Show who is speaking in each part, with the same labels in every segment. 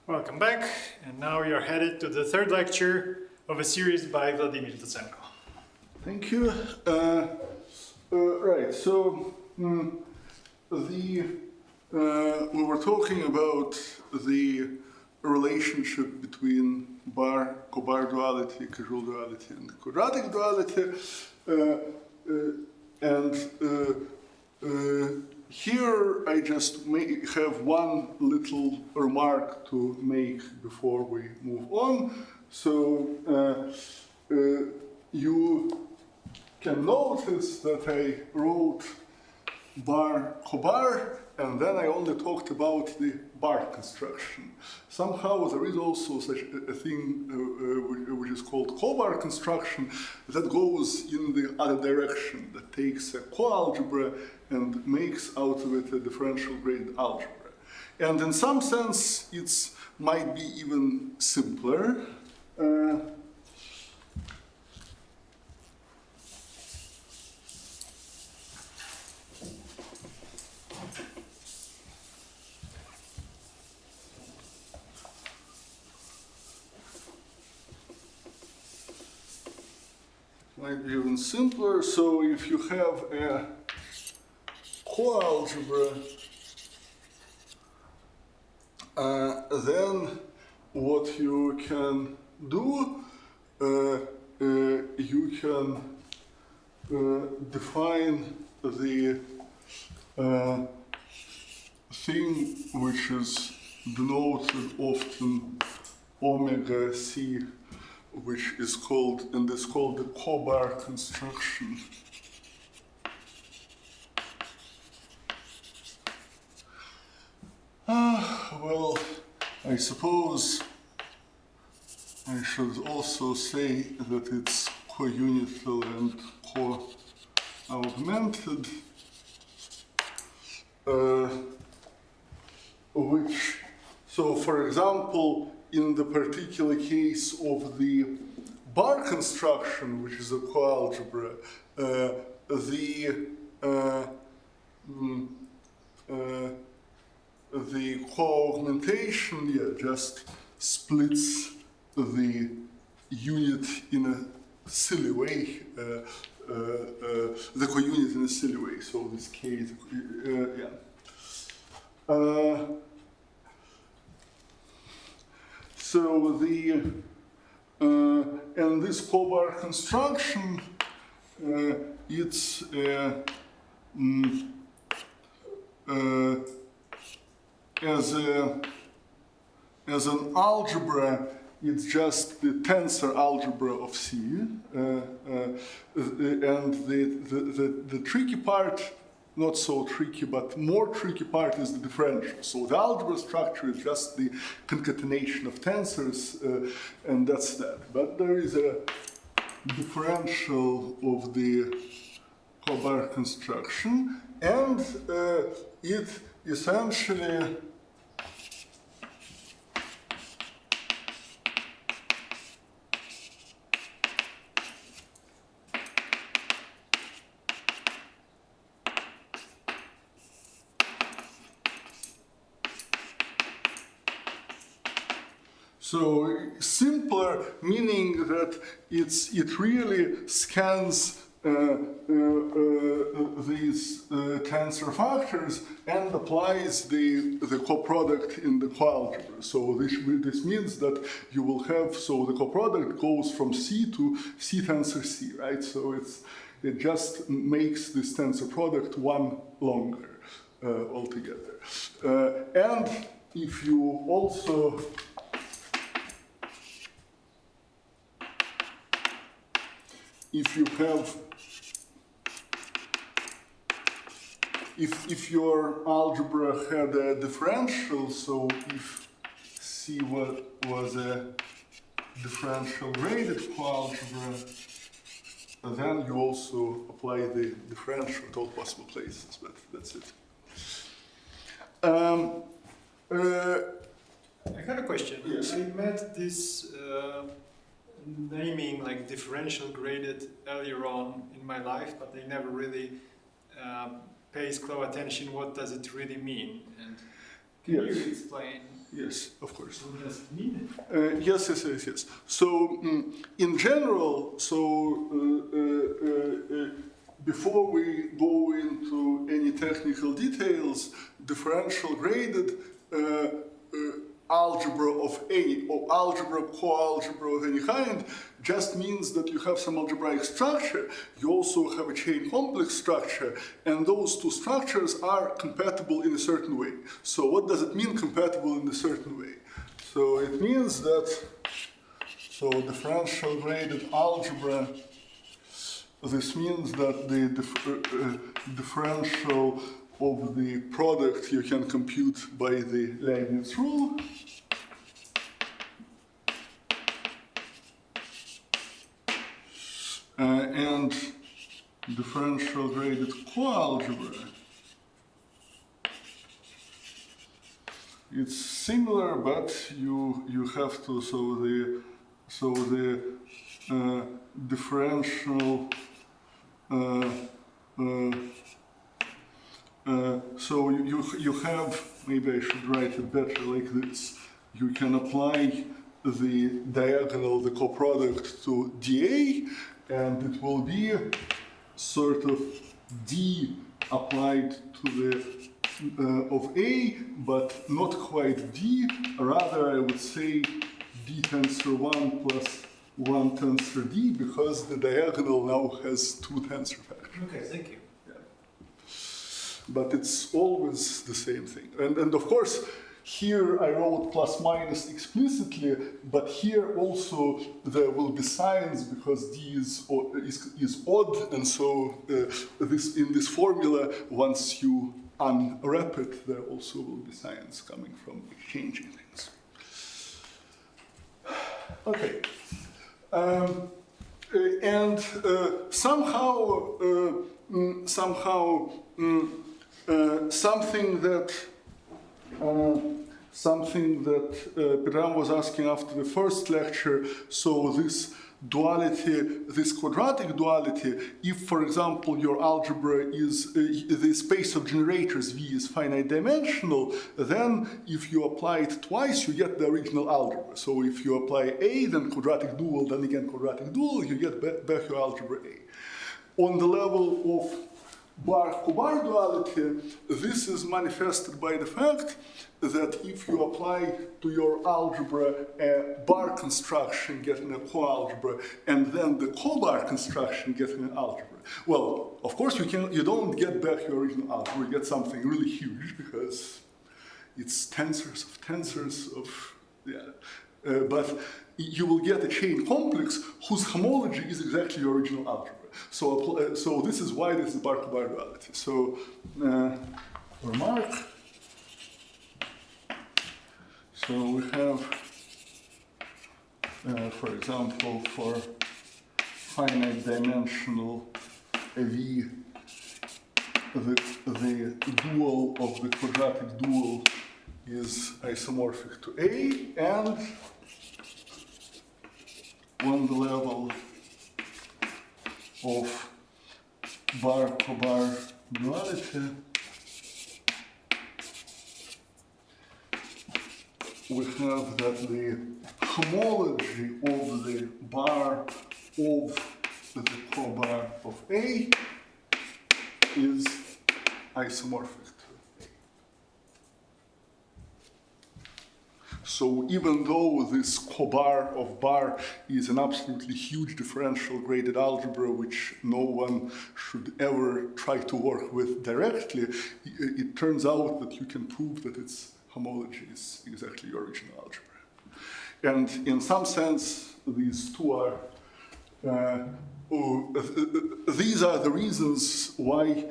Speaker 1: Welcome back, and now we are headed to the third lecture of a series by Vladimir Dotsenko.
Speaker 2: Thank you. Right, so we were talking about the relationship between cobar duality, Koszul duality, and quadratic duality, here I just have one little remark to make before we move on. So you can notice that I wrote bar-cobar, and then I only talked about the bar construction. Somehow there is also such a thing which is called cobar construction that goes in the other direction, that takes a coalgebra and makes out of it a differential graded algebra. And in some sense, it might be even simpler. Might be even simpler. So if you have a coalgebra, then what you can do, you can define the thing which is denoted often omega c, which is called, and it's called the cobar construction. Well, I suppose I should also say that it's co-unital and co-augmented, so for example, in the particular case of the bar construction, which is a coalgebra, the co-augmentation just splits the unit in a silly way, the co-unit in a silly way. So in this case, so and this cobar construction, it's as an algebra, it's just the tensor algebra of C, and the tricky part, not so tricky, but more tricky part is the differential. So the algebra structure is just the concatenation of tensors, and that's that. But there is a differential of the cobar construction, and it essentially so simpler, meaning that it really scans these tensor factors and applies the coproduct in the coalgebra. So this means that you will have, so the coproduct goes from C to C tensor C, right? So it just makes this tensor product one longer altogether. And if you also if your algebra had a differential, so if C was a differential graded coalgebra, then you also apply the differential at all possible places, but that's it.
Speaker 1: I had a question.
Speaker 2: Yes.
Speaker 1: I met this naming like differential graded earlier on in my life, but I never really pays close attention what does it really mean. And Can
Speaker 2: Yes.
Speaker 1: you explain
Speaker 2: Yes, of course.
Speaker 1: what does it mean?
Speaker 2: Yes. So, in general, before we go into any technical details, differential graded algebra of any, or algebra, coalgebra of any kind, just means that you have some algebraic structure, you also have a chain complex structure, and those two structures are compatible in a certain way. So what does it mean, compatible in a certain way? So it means that, so differential graded algebra, this means that the differential of the product you can compute by the Leibniz rule. And differential graded coalgebra. It's similar, but you have to, so the differential so you have, maybe I should write it better like this. You can apply the diagonal, the coproduct to dA, and it will be sort of d applied to the of A, but not quite d. Rather, I would say d tensor 1 plus 1 tensor d, because the diagonal now has two tensor factors.
Speaker 1: Okay, thank you.
Speaker 2: But it's always the same thing. And of course, here I wrote plus minus explicitly, but here also there will be signs because d is odd, and so in this formula, once you unwrap it, there also will be signs coming from exchanging things. Okay. And somehow something that Pedram was asking after the first lecture, so this duality, this quadratic duality, if, for example, your algebra is, the space of generators V is finite dimensional, then if you apply it twice, you get the original algebra. So if you apply A, then quadratic dual, then again quadratic dual, you get back your algebra A. On the level of bar-cobar duality, this is manifested by the fact that if you apply to your algebra a bar construction getting a coalgebra, and then the cobar construction getting an algebra, well, of course you don't get back your original algebra, you get something really huge because it's tensors of but you will get a chain complex whose homology is exactly your original algebra. So this is why this is bar-cobar duality. So remark. So we have, for example, for finite dimensional V, the dual of the quadratic dual is isomorphic to A, and on the level of bar-cobar duality, we have that the homology of the bar of the cobar of A is isomorphic to A. So even though this cobar of bar is an absolutely huge differential graded algebra which no one should ever try to work with directly, it turns out that you can prove that its homology is exactly your original algebra. And in some sense, these two are, these are the reasons why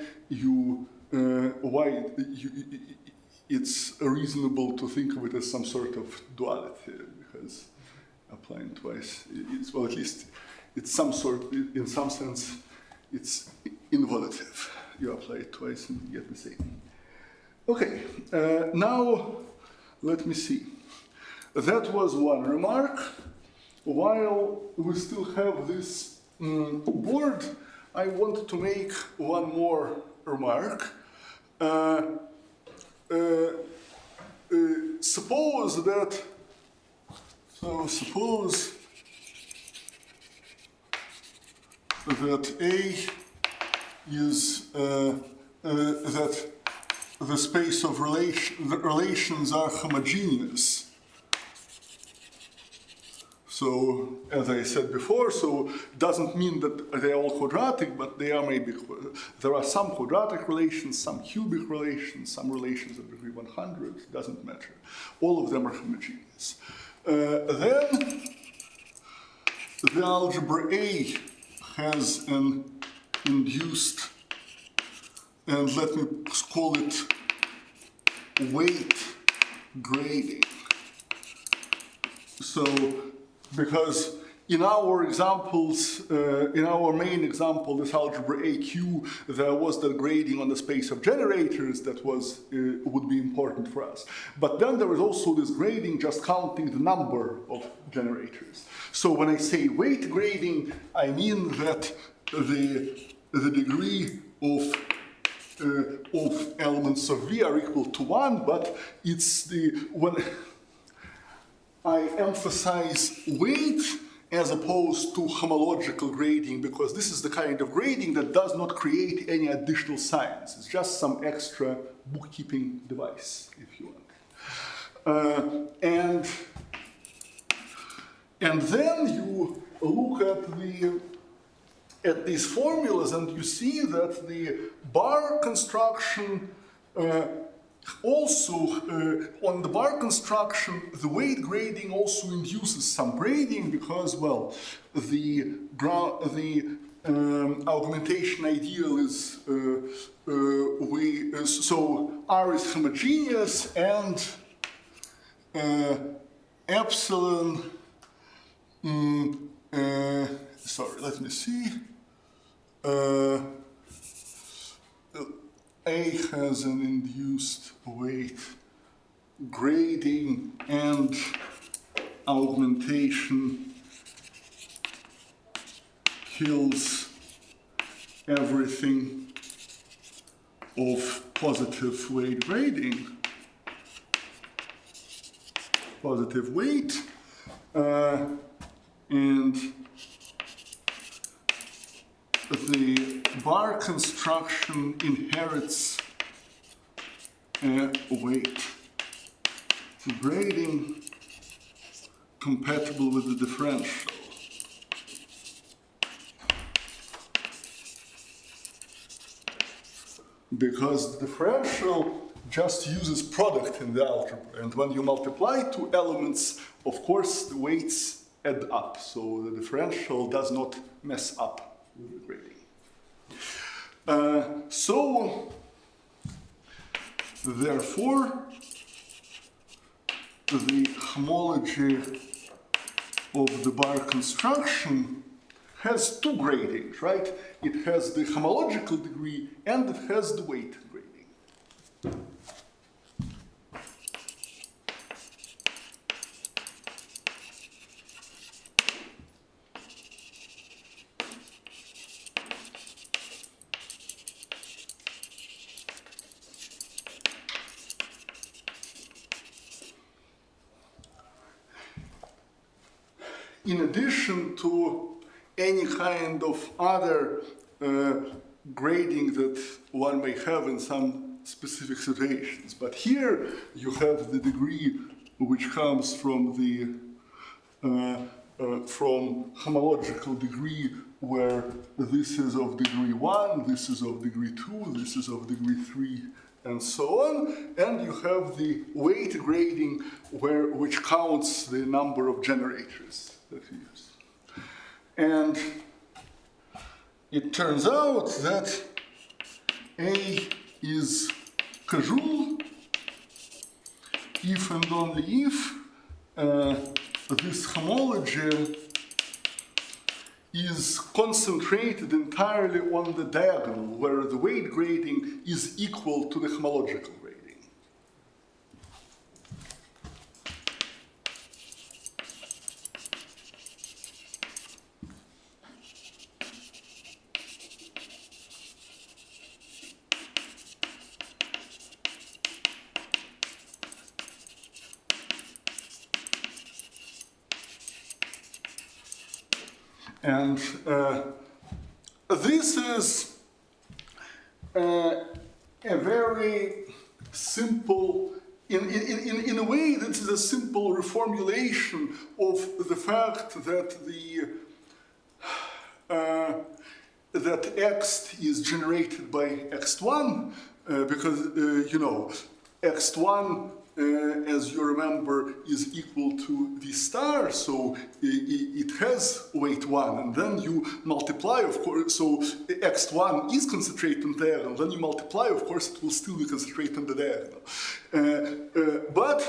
Speaker 2: it's reasonable to think of it as some sort of duality, because applying twice, it's, well, at least it's some sort, in some sense, it's involutive. You apply it twice and you get the same. Okay, now let me see. That was one remark. While we still have this board, I want to make one more remark. suppose that, so suppose that A is, that the space of the relations are homogeneous. So, as I said before, so doesn't mean that they're all quadratic, but they are maybe, there are some quadratic relations, some cubic relations, some relations of degree 100, doesn't matter. All of them are homogeneous. Then the algebra A has an induced, and let me call it weight grading. So, because in our examples, in our main example, this algebra AQ, there was the grading on the space of generators that was would be important for us. But then there is also this grading just counting the number of generators. So when I say weight grading, I mean that the degree of elements of V are equal to 1, but it's when I emphasize weight as opposed to homological grading, because this is the kind of grading that does not create any additional science. It's just some extra bookkeeping device, if you want. And then you look at these formulas and you see that the bar construction also, on the bar construction, the weight grading also induces some grading because, well, the augmentation ideal is, so R is homogeneous and epsilon, sorry, let me see. A has an induced weight grading and augmentation kills everything of positive weight grading, positive weight, and the bar construction inherits a weight grading compatible with the differential. Because the differential just uses product in the algebra, and when you multiply two elements, of course the weights add up, so the differential does not mess up with the grading. So, therefore, the homology of the bar construction has two gradings, right? It has the homological degree and it has the weight grading. In addition to any kind of other grading that one may have in some specific situations. But here you have the degree which comes from the from homological degree, where this is of degree 1, this is of degree 2, this is of degree 3, and so on. And you have the weight grading, which counts the number of generators that we use. And it turns out that A is Koszul if and only if this homology is concentrated entirely on the diagonal, where the weight grading is equal to the homological grading. And this is a very simple, in a way, this is a simple reformulation of the fact that that x is generated by x1, because, you know, x1, as you remember, is equal to v star, so it has weight 1, and then you multiply, of course, so x1 is concentrated on the diagonal, then you multiply, of course, it will still be concentrated on the diagonal. But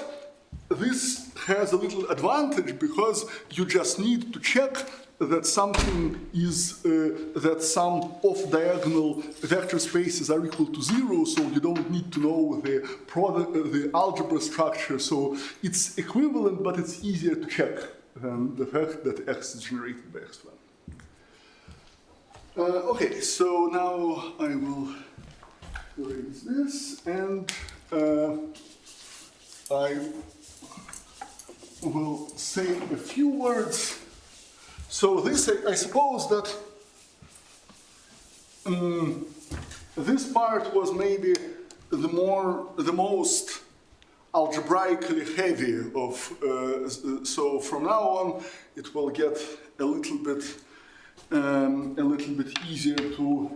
Speaker 2: this has a little advantage because you just need to check that something is, that some off-diagonal vector spaces are equal to 0, so you don't need to know the product, the algebra structure, so it's equivalent, but it's easier to check than the fact that x is generated by x1. Okay, so now I will erase this, and I will say a few words. So this, I suppose that this part was maybe the most algebraically heavy of, so from now on it will get a little bit easier to,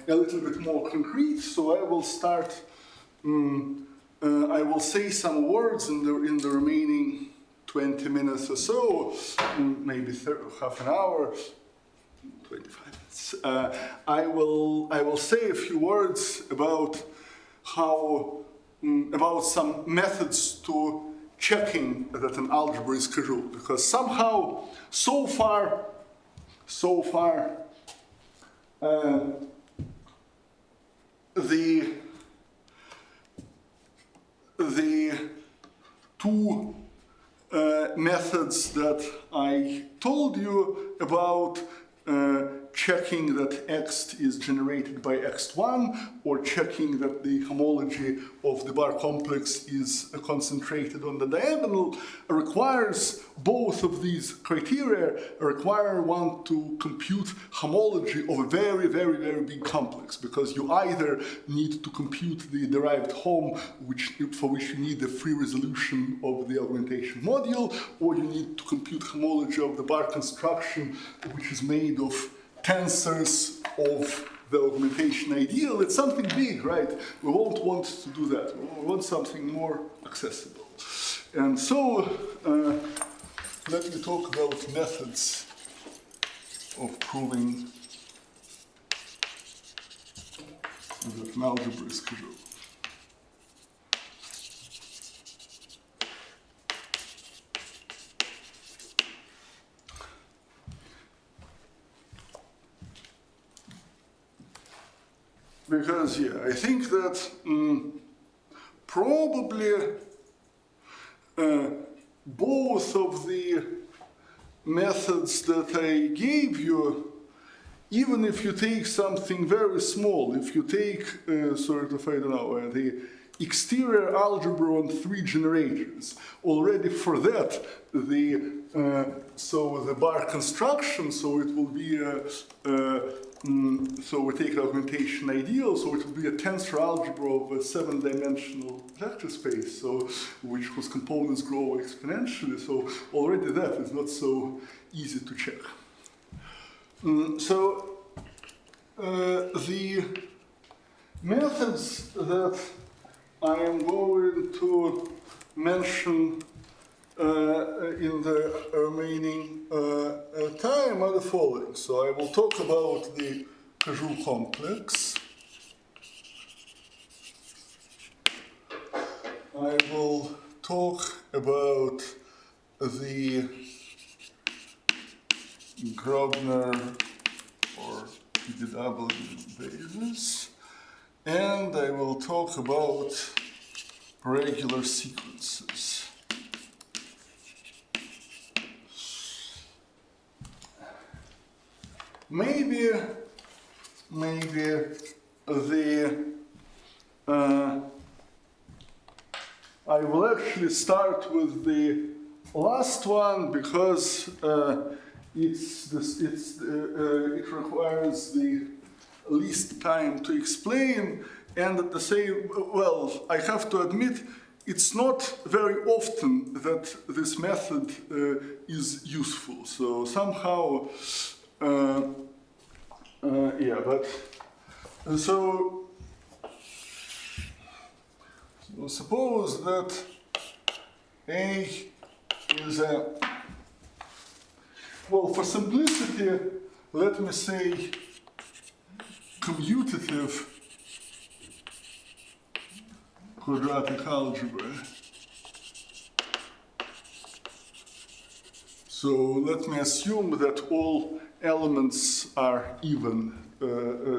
Speaker 2: a little bit more concrete. So I will start, I will say some words in the remaining 20 minutes or so, maybe half an hour, 25 minutes. I will say a few words about how, about some methods to checking that an algebra is Koszul, because somehow, so far, the two methods that I told you about, checking that x is generated by x1, or checking that the homology of the bar complex is concentrated on the diagonal, requires both of these criteria, require one to compute homology of a very, very, very big complex, because you either need to compute the derived hom, for which you need the free resolution of the augmentation module, or you need to compute homology of the bar construction, which is made of tensors of the augmentation ideal. It's something big, right? We won't want to do that. We want something more accessible. And so, let me talk about methods of proving that an algebra is Koszul. Because, yeah, I think that probably both of the methods that I gave you, even if you take something very small, if you take sort of, I don't know, the exterior algebra on 3 generators, already for that, so the bar construction, so it will be so we take augmentation ideal, so it will be a tensor algebra of a 7-dimensional vector space, so whose components grow exponentially. So already that is not so easy to check. So the methods that I am going to mention in the remaining time are the following. So I will talk about the Koszul complex. I will talk about the Grobner or PDW basis, and I will talk about regular sequences. Maybe I will actually start with the last one, because it requires the least time to explain, and at the same, well, I have to admit, it's not very often that this method is useful. So somehow, yeah, but so suppose that A is a, well, for simplicity, let me say commutative quadratic algebra. So let me assume that all elements are even.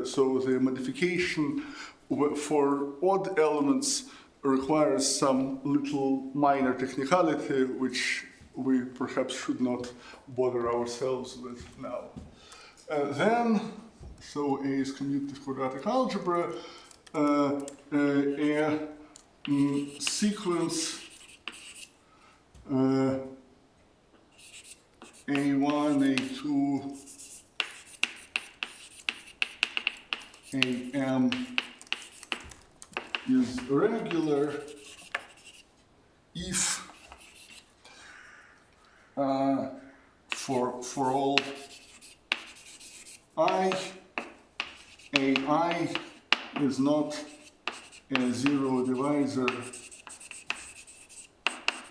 Speaker 2: So the modification for odd elements requires some little minor technicality, which we perhaps should not bother ourselves with now. Then, so A is commutative quadratic algebra, a sequence A1, A2, AM is regular if for all I, AI is not a zero divisor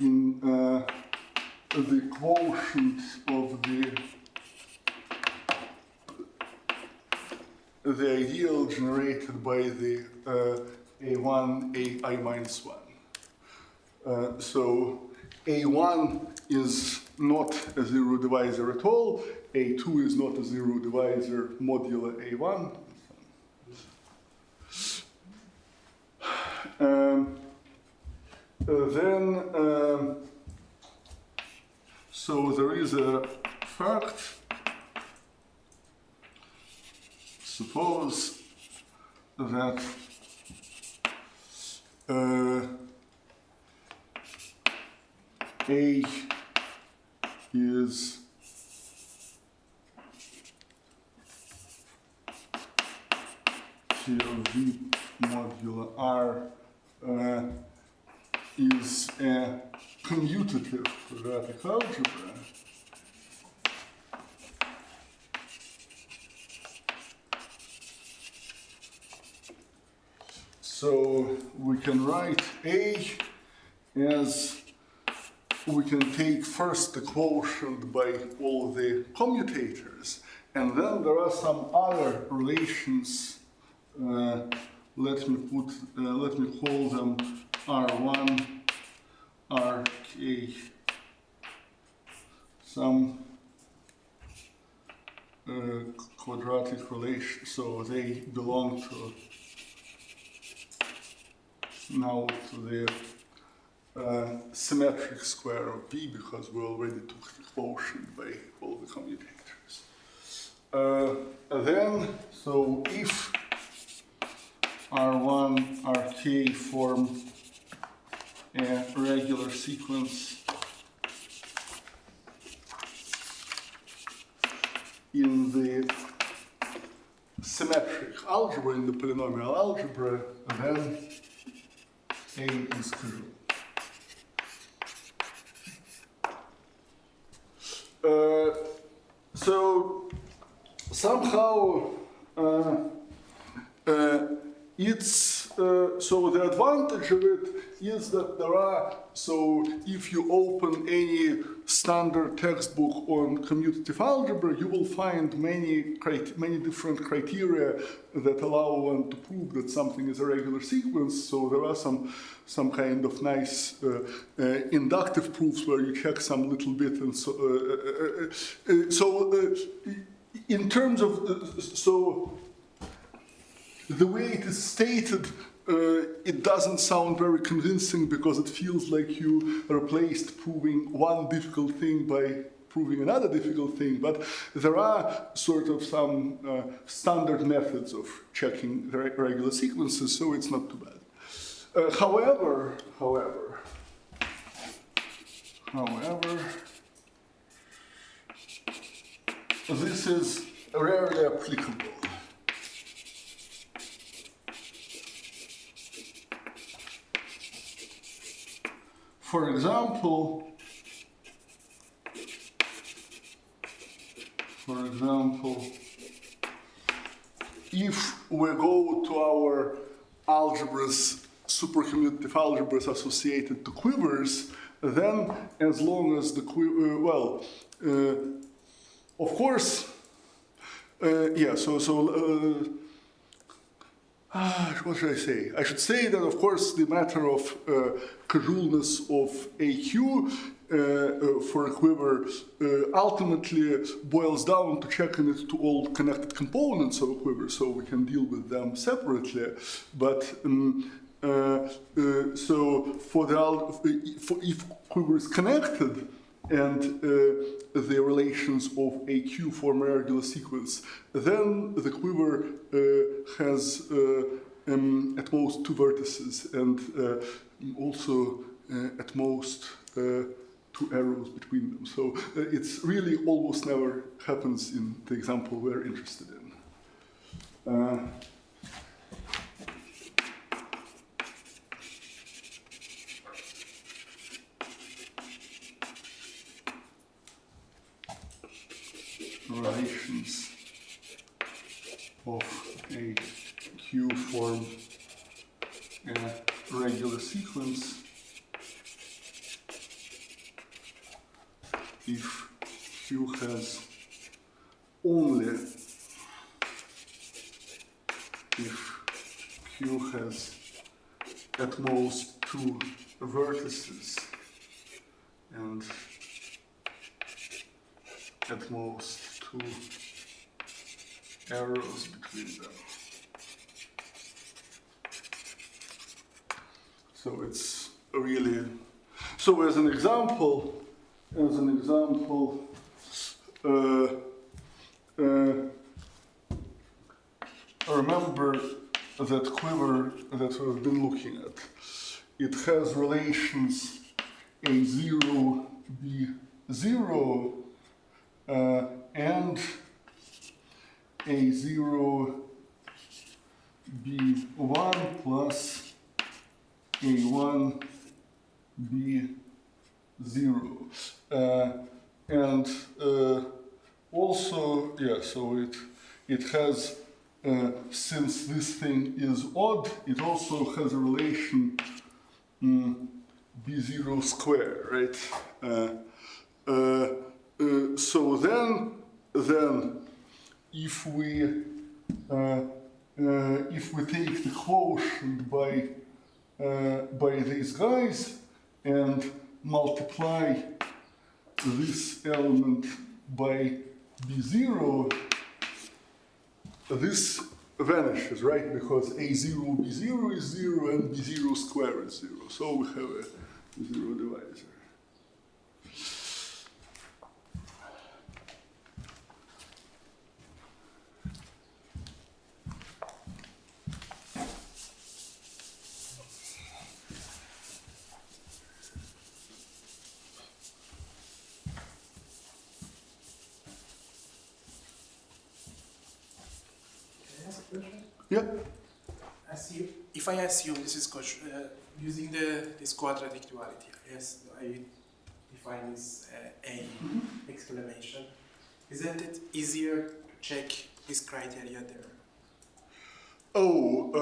Speaker 2: in the quotient of the ideal generated by the A1, AI minus 1. So A1 is not a zero divisor at all, A2 is not a zero divisor modulo A1. So there is a fact, suppose that A is T of V modulo R is a commutative quadratic algebra. So we can write A as, we can take first the quotient by all the commutators, and then there are some other relations. Let me call them R1, RK, some quadratic relation. So they belong to now to the symmetric square of B, because we already took the quotient by all the commutators. Then, so if R1, RK form a regular sequence in the symmetric algebra, in the polynomial algebra, then A is Koszul. So somehow it's so the advantage of it is that there are, so if you open any standard textbook on commutative algebra, you will find many different criteria that allow one to prove that something is a regular sequence. So there are some kind of nice inductive proofs where you check some little bit, and so in terms of so the way it is stated, it doesn't sound very convincing, because it feels like you replaced proving one difficult thing by proving another difficult thing. But there are sort of some standard methods of checking the regular sequences, so it's not too bad. However, this is rarely applicable. For example, if we go to our algebras, supercommutative algebras associated to quivers, then as long as the quiver, of course, what should I say? I should say that, of course, the matter of Koszulness of AQ for a quiver ultimately boils down to checking it to all connected components of a quiver, so we can deal with them separately. But if quiver is connected and the relations of AQ form a regular sequence, then the quiver has at most two vertices and also at most two arrows between them. So it's really almost never happens in the example we're interested in. Relations of a Q form a regular sequence if Q has at most two vertices and at most two arrows between them. So it's really, so as an example, remember that quiver that we've been looking at. It has relations A0, B0, and A0, B1 plus A1, B0. And also, so it has, since this thing is odd, it also has a relation B0 square, right? So then if we take the quotient by these guys and multiply this element by B0, this vanishes, right? Because A0, B0 is 0 and B0 square is 0. So we have a 0 divisor. Yeah.
Speaker 3: If I assume this is using this quadratic duality, I define this A exclamation. Isn't it easier to check this criteria there?
Speaker 2: Oh,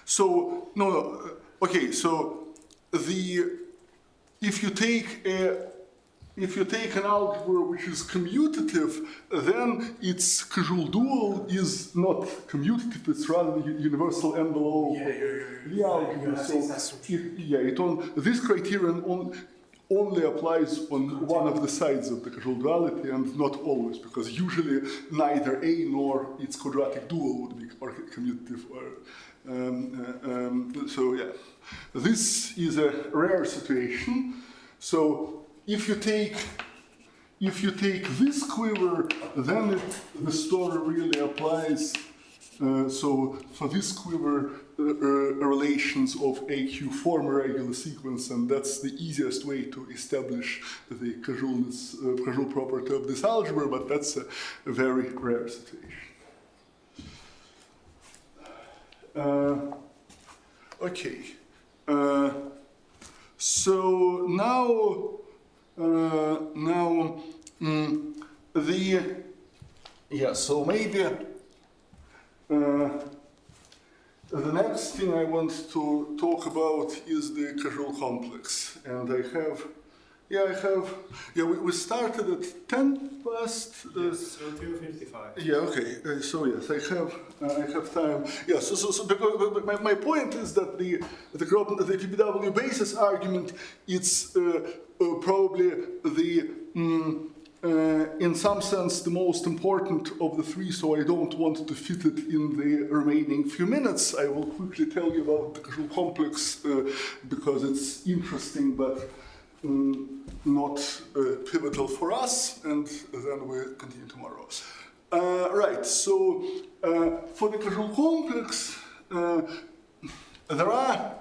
Speaker 2: so no. Okay, so if you take an algebra which is commutative, then its Koszul dual is not commutative; it's rather the universal envelope of the algebra. So this criterion only applies on one of the sides of the Koszul duality, and not always, because usually neither A nor its quadratic dual would be commutative. This is a rare situation. So if you take this quiver, then the story really applies. So for this quiver, relations of AQ form a regular sequence, and that's the easiest way to establish the Koszul property of this algebra, but that's a very rare situation. Okay. So now, so maybe the next thing I want to talk about is the Koszul complex, and we started at 10 past.
Speaker 1: Yes, so 2:55.
Speaker 2: Yeah, okay. So yes, I have time. Yeah. So because my point is that the PPW basis argument, it's probably the in some sense the most important of the three. So I don't want to fit it in the remaining few minutes. I will quickly tell you about the Koszul complex because it's interesting, but not pivotal for us, and then we'll continue tomorrow. Right, so for the Koszul complex, there are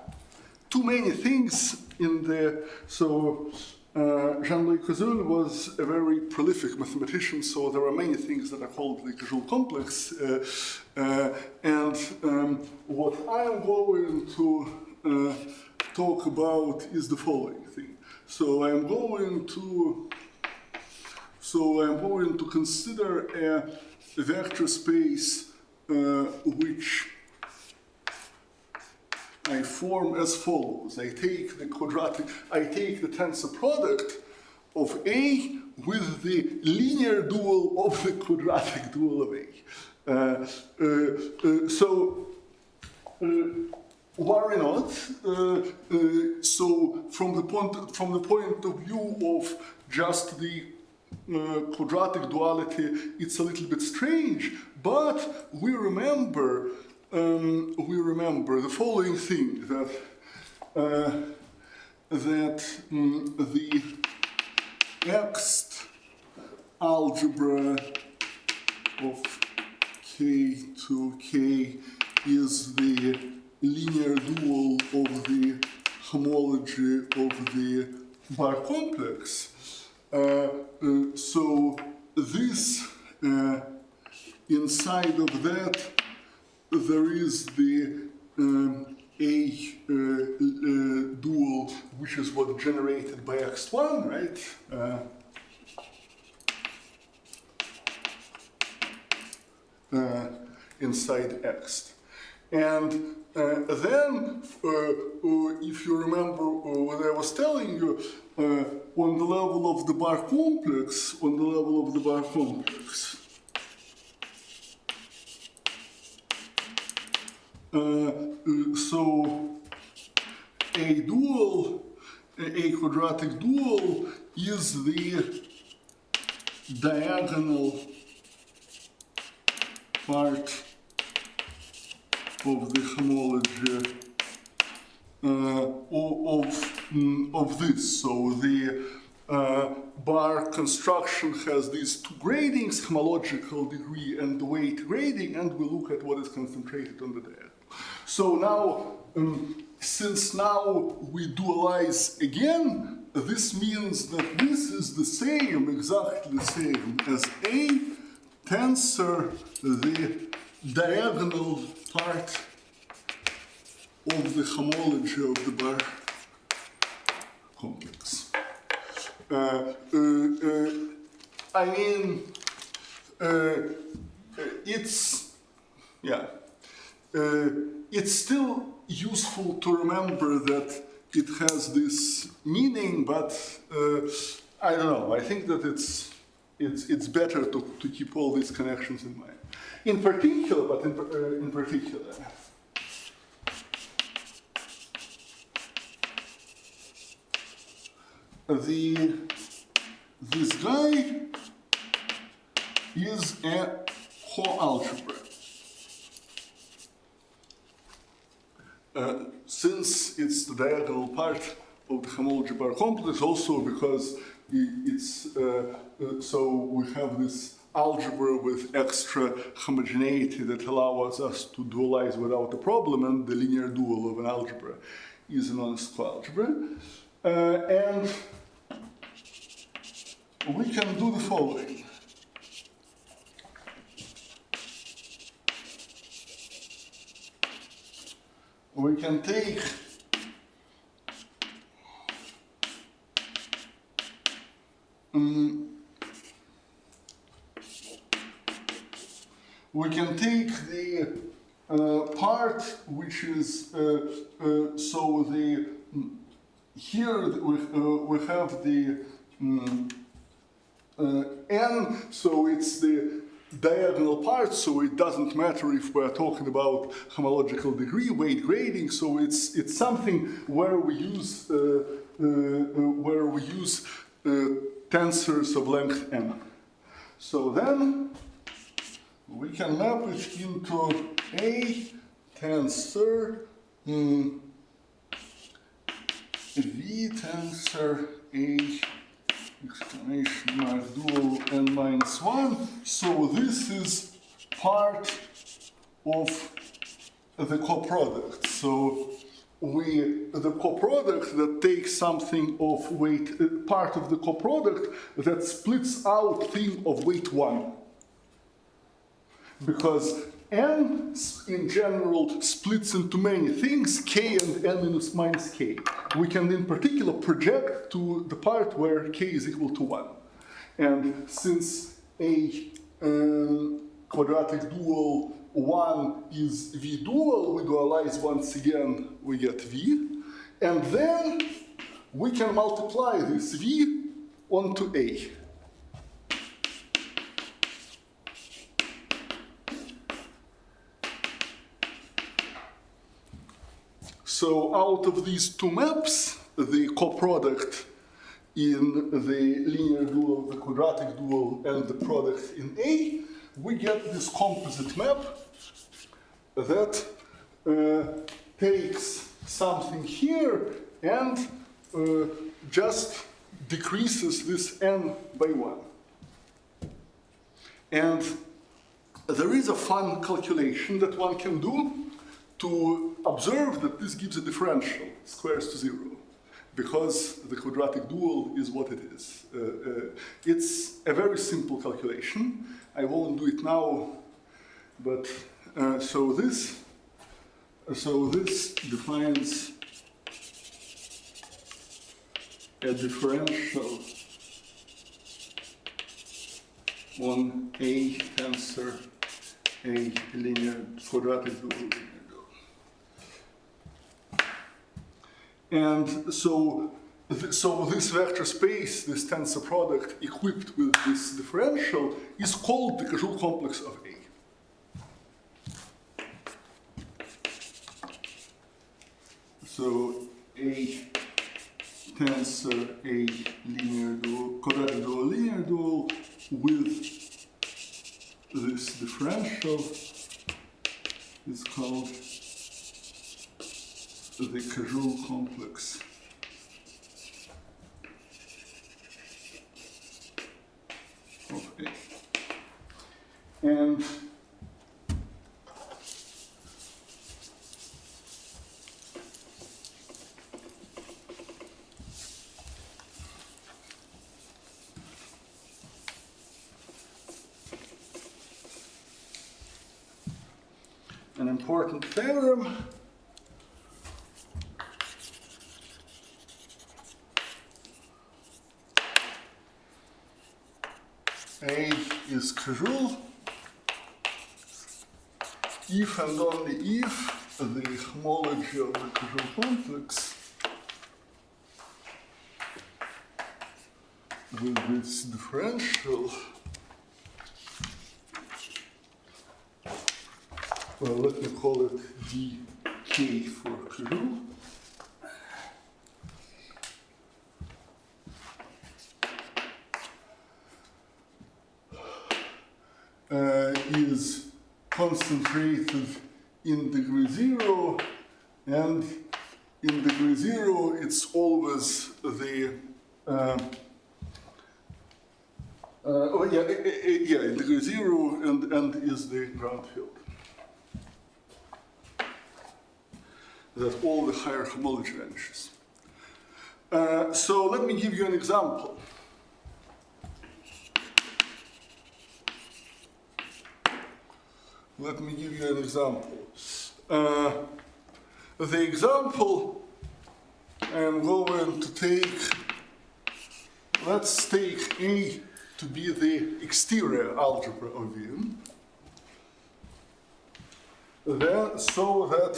Speaker 2: too many things in the, so Jean-Louis Koszul was a very prolific mathematician, so there are many things that are called the Koszul complex, and what I am going to talk about is the following thing. So I'm going to consider a vector space which I form as follows. I take the tensor product of A with the linear dual of the quadratic dual of A. Why not? So from the point of view of just the quadratic duality, it's a little bit strange. But we remember the following thing, that the next algebra of K to K is the linear dual of the homology of the bar complex. So this, inside of that, there is the A dual, which is what generated by X1, right? Inside X. And then, if you remember what I was telling you, on the level of the bar complex, so a quadratic dual is the diagonal part of the homology of this. So the bar construction has these two gradings, homological degree and the weight grading, and we look at what is concentrated on the diagonal. So now, since now we dualize again, this means that this is the same, exactly the same as A tensor the diagonal part of the homology of the bar complex. I mean, it's still useful to remember that it has this meaning, but I don't know. I think that it's better to keep all these connections in mind. In particular, this guy is a coalgebra. Since it's the diagonal part of the homology bar complex, also because it's so we have this algebra with extra homogeneity that allows us to dualize without a problem, and the linear dual of an algebra is an honest coalgebra. And we can do the following. We can take the part which is so the here we have the n, so it's the diagonal part, so it doesn't matter if we're talking about homological degree, weight grading, so it's something where we use tensors of length n. So then we can map it into a tensor v tensor a exclamation mark dual n minus 1. So this is part of the coproduct. So the coproduct that takes something of weight, part of the coproduct that splits out thing of weight 1. Because n in general splits into many things, k and n minus k. We can in particular project to the part where k is equal to 1. And since a quadratic dual 1 is v dual, we dualize once again, we get v. And then we can multiply this v onto a. So out of these two maps, the coproduct in the linear dual, the quadratic dual, and the product in A, we get this composite map that takes something here and just decreases this n by 1. And there is a fun calculation that one can do to observe that this gives a differential, squares to 0, because the quadratic dual is what it is. It's a very simple calculation. I won't do it now, but so this defines a differential on a tensor a linear quadratic dual. And so this vector space, this tensor product equipped with this differential, is called the Koszul complex of A. So A tensor A linear dual, quadratic dual, linear dual with this differential is called the Koszul complex of A. And an important theorem A is Koszul if and only if the homology of the Koszul complex with this differential, well, let me call it dk for Koszul, is concentrated in degree 0, and in degree 0 it's always the in degree 0 and is the ground field. That all the higher homology vanishes. So let me give you an example. Let me give you an example. The example I'm going to take, let's take A to be the exterior algebra of V. Then, so that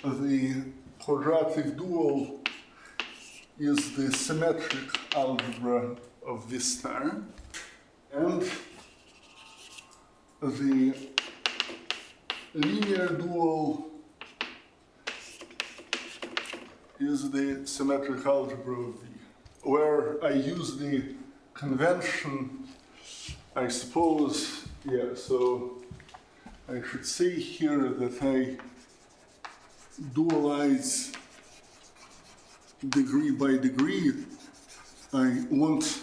Speaker 2: the quadratic dual is the symmetric algebra of this star, and the linear dual is the symmetric algebra of V, where I use the convention, I suppose, so I should say here that I dualize degree by degree. I want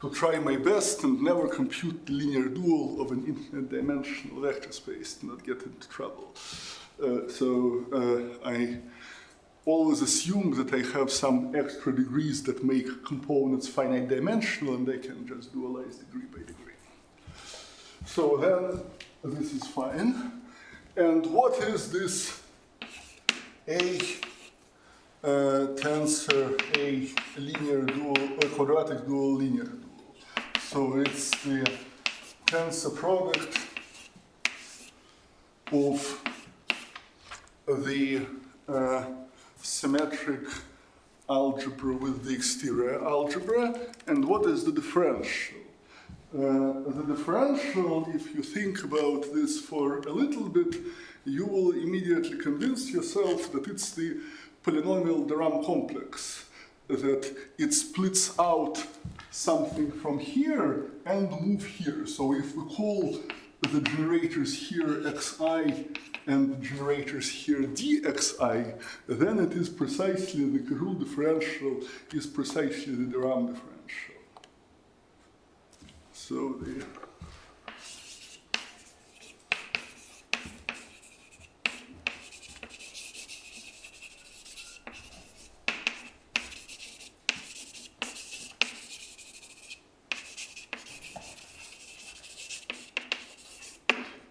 Speaker 2: to try my best and never compute the linear dual of an infinite dimensional vector space to not get into trouble. I always assume that I have some extra degrees that make components finite dimensional, and I can just dualize degree by degree. So then this is fine. And what is this A tensor A linear dual, or quadratic dual linear dual? So it's the tensor product of the symmetric algebra with the exterior algebra. And what is the differential? The differential, if you think about this for a little bit, you will immediately convince yourself that it's the polynomial de Rham complex, that it splits out something from here and move here. So if we call the generators here xi and the generators here dxi, then it is precisely the Koszul differential is precisely the de Rham differential. So the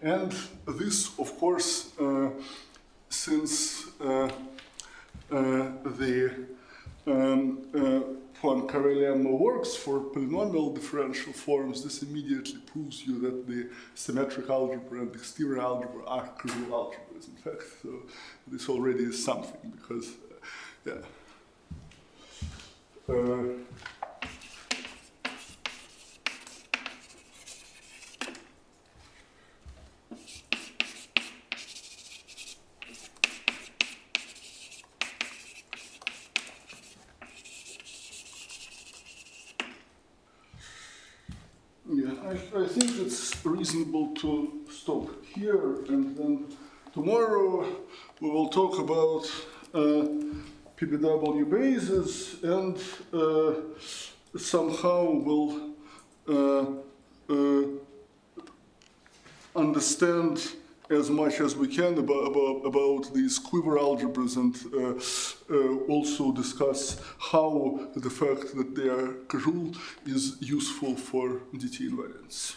Speaker 2: and this, of course, since the Poincare lemma works for polynomial differential forms, this immediately proves you that the symmetric algebra and exterior algebra are Koszul algebras, in fact. So this already is something, because, I think it's reasonable to stop here, and then tomorrow we will talk about PBW bases, and somehow we'll understand as much as we can about these quiver algebras, and also discuss how the fact that they are Koszul is useful for DT invariance.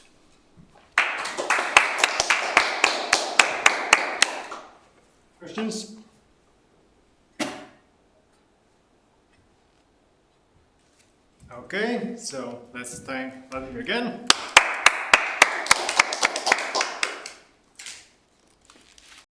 Speaker 1: Questions? Okay, so let's thank Vladimir again.